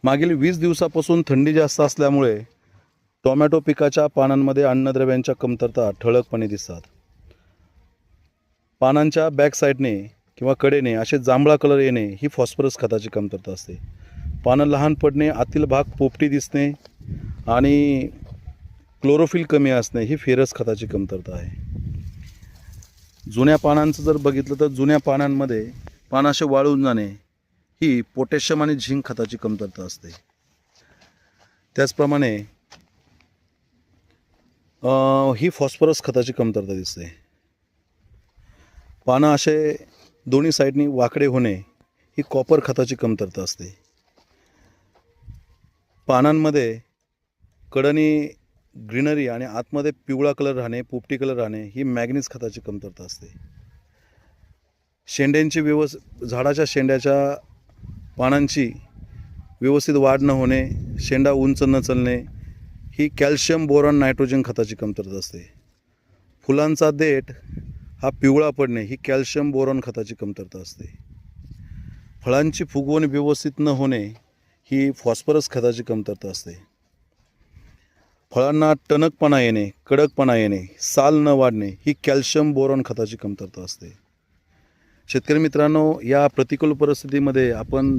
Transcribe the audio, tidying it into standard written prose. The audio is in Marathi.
मागील 20 दिवसापासून थंडी जास्त असल्यामुळे टोमॅटो पिकाच्या पानांमध्ये अन्नद्रव्यांच्या कमतरता ठळकपणे दिसतात. पानांच्या बॅक साईडने किंवा कडेने असे जांभळा कलर येणे ही फॉस्फरस खताची कमतरता असते. पानं लहान पडणे, आतील भाग पोपटी दिसणे आणि क्लोरोफिल कमी असणे ही फेरस खताची कमतरता आहे. जुन्या पानांचं जर बघितलं तर जुन्या पानांमध्ये पानं असे वाळून जाणे ही पोटॅशियम आणि झिंक खताची कमतरता असते. त्याचप्रमाणे ही फॉस्फरस खताची कमतरता दिसते. पानं असे दोन्ही साईडनी वाकडे होणे ही कॉपर खताची कमतरता असते. पानांमध्ये कडनी ग्रीनरी आणि आतमध्ये पिवळा कलर राहणे, पोपटी कलर राहणे ही मॅग्नीज खताची कमतरता असते. शेंड्यांची झाडाच्या शेंड्याच्या पानांची व्यवस्थित वाढ न होणे, शेंडा उंच न चलणे ही कॅल्शियम, बोरॉन, नायट्रोजन खताची कमतरता असते. फुलांचा देठ हा पिवळा पडणे ही कॅल्शियम, बोरॉन खताची कमतरता असते. फळांची फुगवण व्यवस्थित न होणे ही फॉस्फरस खताची कमतरता असते. फळांना टणकपणा येणे, कडकपणा येणे, साल न वाढणे ही कॅल्शियम, बोरॉन खताची कमतरता असते. शेतकरी मित्रांनो, या प्रतिकूल परिस्थितीमध्ये आपण